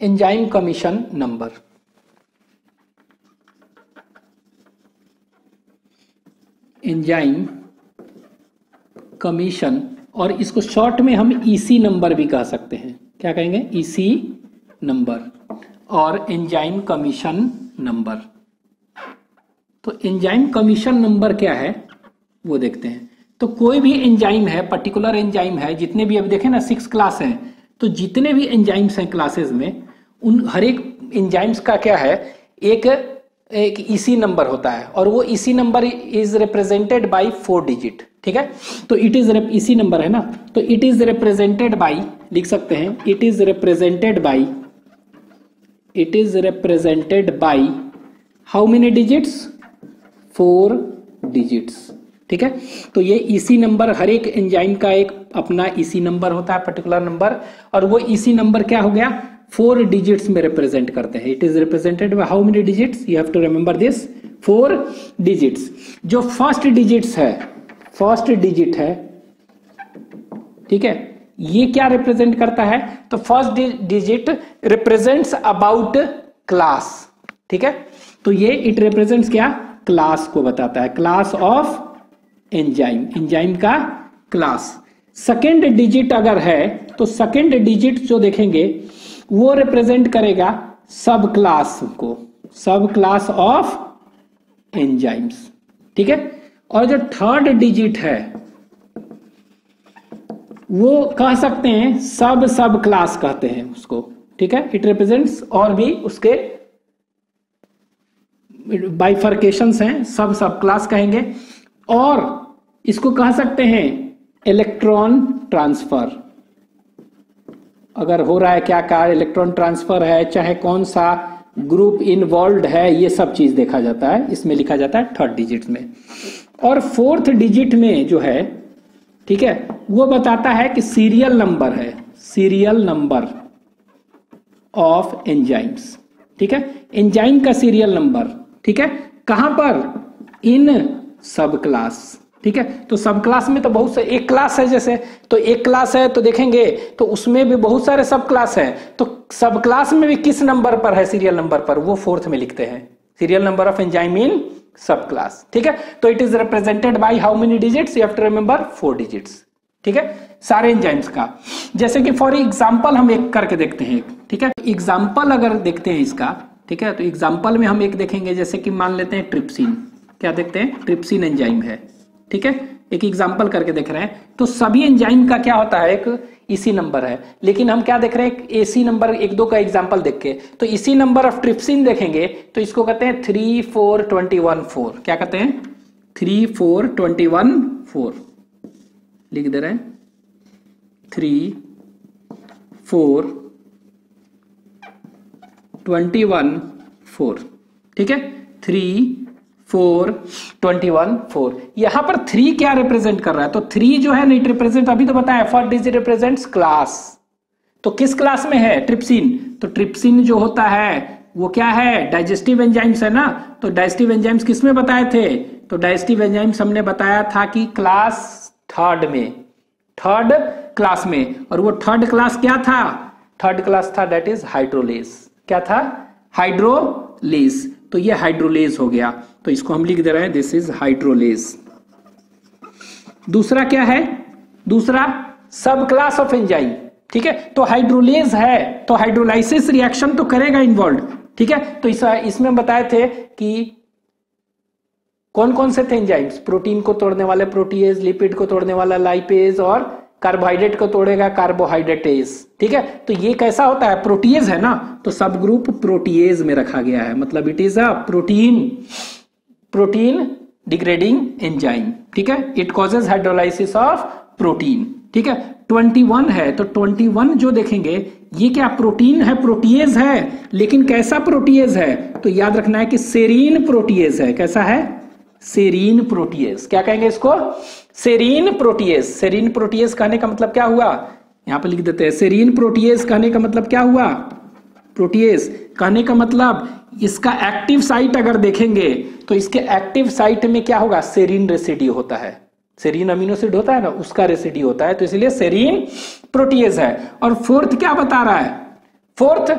Enzyme commission number. Enzyme commission, और इसको short में हम ईसी नंबर भी कह सकते हैं। क्या कहेंगे? ईसी नंबर और एंजाइम कमीशन नंबर। तो एंजाइम कमीशन नंबर क्या है वो देखते हैं। तो कोई भी एंजाइम है, पर्टिकुलर एंजाइम है, जितने भी अभी देखें ना 6 क्लास हैं, तो जितने भी एंजाइम्स हैं क्लासेस में, उन हर एक एंजाइम्स का क्या है, एक ईसी नंबर होता है, और वो EC number is represented bye 4 digit. ठीक है, तो इट इज ईसी नंबर है ना, तो इट इज रिप्रेजेंटेड बाय, लिख सकते हैं it is represented by how many digits? 4 digits. ठीक है, तो ये ईसी नंबर, हर एक एंजाइम का एक अपना ईसी नंबर होता है, पर्टिकुलर नंबर, और वो ईसी नंबर क्या हो गया? 4 डिजिट्स में रिप्रेजेंट करते हैं। It is represented by how many digits? You have to remember this, 4 digits. जो फर्स्ट डिजिट है, ठीक है, ये क्या रिप्रेजेंट करता है? तो first digit represents about class. ठीक है, तो ये इट रिप्रेजेंट्स क्या? क्लास को बताता है, क्लास ऑफ एंजाइम, एंजाइम का क्लास। सेकेंड डिजिट अगर है तो सेकेंड डिजिट जो देखेंगे वो रिप्रेजेंट करेगा सब क्लास को, सब क्लास ऑफ एंजाइम्स। ठीक है, और जो थर्ड डिजिट है वो कह सकते हैं सब क्लास कहते हैं उसको। ठीक है, इट रिप्रेजेंट्स, और भी उसके बाइफर्केशंस हैं, सब क्लास कहेंगे, और इसको कह सकते हैं इलेक्ट्रॉन ट्रांसफर। अगर हो रहा है क्या कार्य, इलेक्ट्रॉन ट्रांसफर है, चाहे कौन सा ग्रुप इन्वॉल्व है, ये सब चीज देखा जाता है, इसमें लिखा जाता है थर्ड डिजिट में। और फोर्थ डिजिट में जो है, ठीक है, वो बताता है कि सीरियल नंबर है, सीरियल नंबर ऑफ एंजाइम्स। ठीक है, एंजाइम का सीरियल नंबर। ठीक है, कहां पर? इन सब क्लास। ठीक है, तो सब क्लास में तो बहुत से, एक क्लास है जैसे, तो एक क्लास है तो देखेंगे तो उसमें भी बहुत सारे सब क्लास है, तो सब क्लास में भी किस नंबर पर है, सीरियल नंबर पर, वो फोर्थ में लिखते हैं, serial number of enzyme in sub class. ठीक है, तो it is represented by how many digits? You have to remember 4 digits. ठीक है, सारे एंजाइम्स का। जैसे कि फॉर एग्जांपल हम एक करके देखते हैं। ठीक है, एग्जांपल अगर देखते हैं इसका, ठीक है, तो एग्जांपल में हम एक देखेंगे, जैसे कि मान लेते हैं ट्रिप्सिन। क्या देखते हैं? ट्रिप्सिन एंजाइम है। ठीक है, एक एग्जांपल करके देख रहे हैं, तो सभी एंजाइम का क्या होता है? एक इसी नंबर है, लेकिन हम क्या देख रहे हैं? एसी नंबर, 1-2 का एग्जांपल देख के, तो इसी नंबर ऑफ ट्रिप्सिन देखेंगे तो इसको कहते हैं 3, 4, 21, 4। क्या कहते हैं? 3, 4, 21, 4 लिख दे रहे हैं, 3, 4, 21, 4। ठीक है, 3, 4, 21, 4। यहां पर 3 क्या रिप्रेजेंट कर रहा है? तो 3 जो है, इट रिप्रेजेंट, अभी तो बताया, फर्स्ट डिजिट रिप्रेजेंट्स क्लास। तो किस क्लास में है? ट्रिप्सिन। तो ट्रिप्सिन जो होता है वो क्या है? डाइजेस्टिव एंजाइम्स है ना, तो डाइजेस्टिव एंजाइम्स किस में बताए थे? तो डाइजेस्टिव एंजाइम्स हमने बताया था कि क्लास थर्ड में, थर्ड क्लास में, और वो थर्ड क्लास क्या था? थर्ड क्लास था दैट इज हाइड्रोलेज। क्या था? हाइड्रोलेज। तो ये हाइड्रोलेज हो गया, तो इसको हम लिख दे रहे हैं दिस इज हाइड्रोलेज। दूसरा क्या है? दूसरा सब क्लास ऑफ एंजाइम। ठीक है, तो हाइड्रोलेज है तो हाइड्रोलाइसिस रिएक्शन तो करेगा इन्वॉल्व। ठीक है, तो इसमें बताए थे कि कौन कौन से थे एंजाइम्स? प्रोटीन को तोड़ने वाले प्रोटीएज, लिपिड को तोड़ने वाला लाइपेज, और कार्बोहाइड्रेट को तोड़ेगा कार्बोहाइड्रेटेज। ठीक है, तो ये कैसा होता है? प्रोटीएज है ना, तो सब ग्रुप प्रोटीएज में रखा गया है, मतलब it is a protein degrading enzyme. ठीक है, it causes hydrolysis of protein. ठीक है, 21 है, तो 21 जो देखेंगे ये क्या प्रोटीन है? प्रोटीएज है, लेकिन कैसा प्रोटीएज है? तो याद रखना है कि सेरीन प्रोटीएज है। कैसा है? Serine protease. क्या कहेंगे इसको? Serine protease. सेरीन प्रोटीएज कहने का मतलब क्या हुआ? यहां पे लिख देते हैं, सेरीन प्रोटीएज कहने का मतलब क्या हुआ? प्रोटीएज कहने का मतलब इसका एक्टिव साइट अगर देखेंगे तो इसके एक्टिव साइट में क्या होगा? सेरीन रेसिड्यू होता है, सेरीन अमीनो एसिड होता है ना, उसका रेसिड्यू होता है, तो इसलिए सेरीन प्रोटीएज है। और फोर्थ क्या बता रहा है? फोर्थ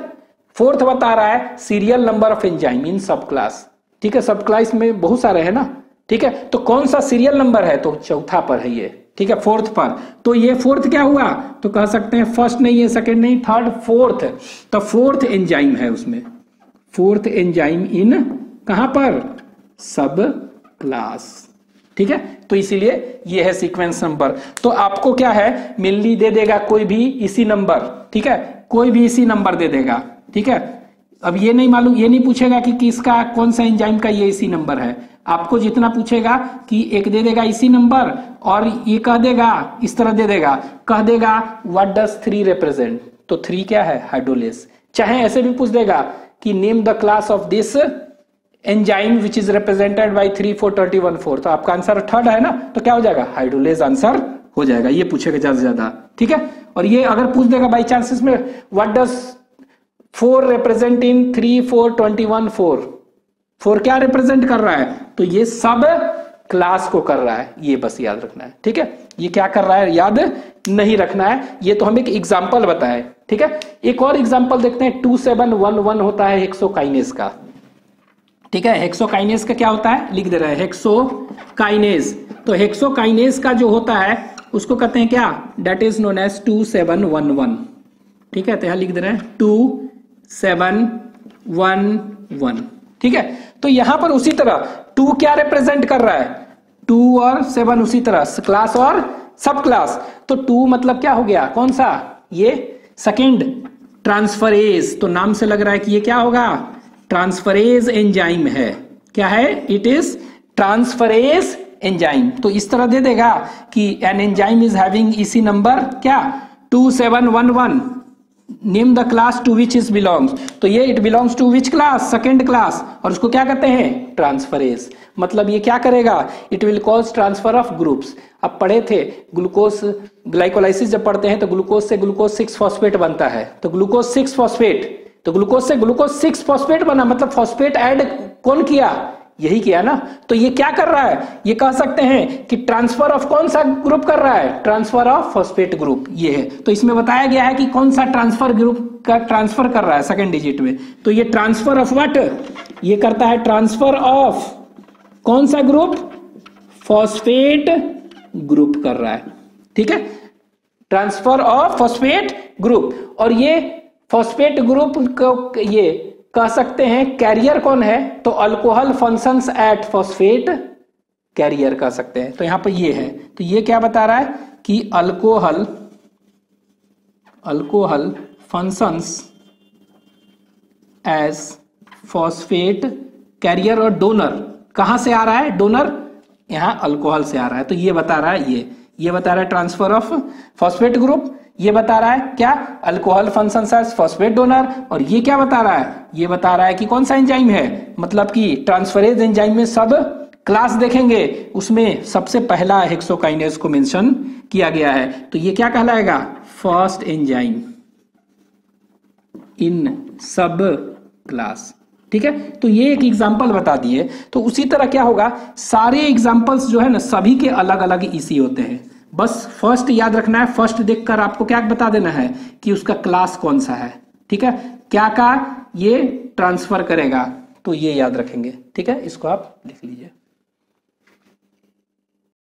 फोर्थ बता रहा है serial number of enzyme in sub class. ठीक है, सब क्लास में बहुत सारे हैं ना। ठीक है, तो कौन सा सीरियल नंबर है, तो चौथा पर है ये। ठीक है, फोर्थ पर। तो ये फोर्थ क्या हुआ, तो कह सकते हैं फर्स्ट नहीं है, सेकंड नहीं, थर्ड, फोर्थ। तो फोर्थ एंजाइम है उसमें, फोर्थ एंजाइम इन कहां पर, सब क्लास। ठीक है, तो इसीलिए ये है सीक्वेंस नंबर। तो आपको क्या है, मिलनी दे देगा कोई भी इसी नंबर। ठीक है, कोई भी इसी नंबर दे देगा। ठीक है, अब ये नहीं मालूम, ये नहीं पूछेगा कि किसका कौन सा एंजाइम का ये इसी नंबर है। आपको जितना पूछेगा कि एक दे देगा इसी नंबर, और ये कह देगा इस तरह दे देगा, कह देगा व्हाट डज 3 रिप्रेजेंट, तो 3 क्या है, हाइड्रोलेस। चाहे ऐसे भी पूछ देगा कि name the class of this enzyme which is represented bye 3, 4, 31, 4, तो आपका आंसर थर्ड है ना, तो क्या हो जाएगा, हाइड्रोलेस आंसर हो जाएगा। ये पूछेगा ज्यादा से ज्यादा। ठीक है, और ये अगर पूछ देगा बाई चांसेस में व्हाट डज 4 रिप्रेजेंट इन 3, 4, 21, 4 क्या रिप्रेजेंट कर रहा है, तो ये सब क्लास को कर रहा है, ये बस याद रखना है। ठीक है, ये क्या कर रहा है याद नहीं रखना है, ये तो हम एक एग्जांपल बताए। ठीक है, एक और एग्जांपल देखते हैं। 2711 होता है हेक्सोकाइनेज का। ठीक है, हेक्सोकाइनेज का क्या होता है, लिख दे रहा है हेक्सोकाइनेज। तो हेक्सोकाइनेज का जो होता है उसको कहते हैं क्या, डेट इज नोन एज 2711। ठीक है, तो यहां लिख दे रहे हैं 2711। ठीक है, तो यहां पर उसी तरह 2 क्या रिप्रेजेंट कर रहा है, 2 और 7 उसी तरह क्लास और सब क्लास। तो 2 मतलब क्या हो गया, कौन सा, ये सेकेंड ट्रांसफरेज। तो नाम से लग रहा है कि ये क्या होगा, ट्रांसफरेज एंजाइम है। क्या है, इट इज ट्रांसफरेज एंजाइम। तो इस तरह दे देगा कि an enzyme is having EC number क्या, 2711, name the class to which is belongs. तो ये it belongs to which class, second class, और उसको क्या कहते हैं, ट्रांसफरेज। मतलब ये क्या करेगा, it will cause transfer of groups. अब पढ़े थे ग्लूकोज ग्लाइकोलाइसिस जब पढ़ते हैं तो ग्लूकोज से ग्लूकोज 6 फॉस्फेट बनता है। तो ग्लूकोज 6 फॉस्फेट, तो ग्लूकोज से ग्लूकोज 6 फॉस्फेट बना, मतलब फॉस्फेट ऐड कौन किया, यही किया ना। तो ये क्या कर रहा है, ये कह सकते हैं कि ट्रांसफर ऑफ कौन सा ग्रुप कर रहा है, ट्रांसफर ऑफ फॉस्फेट ग्रुप, ये है। तो इसमें बताया गया है कि कौन सा ट्रांसफर ग्रुप का ट्रांसफर कर रहा है सेकंड डिजिट में। तो ये ट्रांसफर ऑफ व्हाट, ये करता है ट्रांसफर ऑफ कौन सा ग्रुप, फॉस्फेट ग्रुप कर रहा है। ठीक है, ट्रांसफर ऑफ फॉस्फेट ग्रुप। और ये फॉस्फेट ग्रुप को ये कह सकते हैं कैरियर कौन है, तो alcohol functions at phosphate carrier कह सकते हैं। तो यहां पर ये है, तो ये क्या बता रहा है कि alcohol functions as phosphate carrier, और डोनर कहां से आ रहा है, डोनर यहां अल्कोहल से आ रहा है। तो ये बता रहा है, ये बता रहा है ट्रांसफर ऑफ फॉस्फेट ग्रुप, ये बता रहा है क्या, alcohol functions as phosphate donor. और ये क्या बता रहा है, ये बता रहा है कि कौन सा एंजाइम है, मतलब कि ट्रांसफरेज एंजाइम में सब क्लास देखेंगे, उसमें सबसे पहला हेक्सोकाइनेज को मेंशन किया गया है। तो ये क्या कहलाएगा, first enzyme in sub class. ठीक है, तो ये एक एग्जांपल बता दिए। तो उसी तरह क्या होगा, सारे एग्जांपल्स जो है ना सभी के अलग अलग इसी होते हैं। बस फर्स्ट याद रखना है, फर्स्ट देखकर आपको क्या बता देना है कि उसका क्लास कौन सा है। ठीक है, क्या का ये ट्रांसफर करेगा, तो ये याद रखेंगे। ठीक है, इसको आप लिख लीजिए।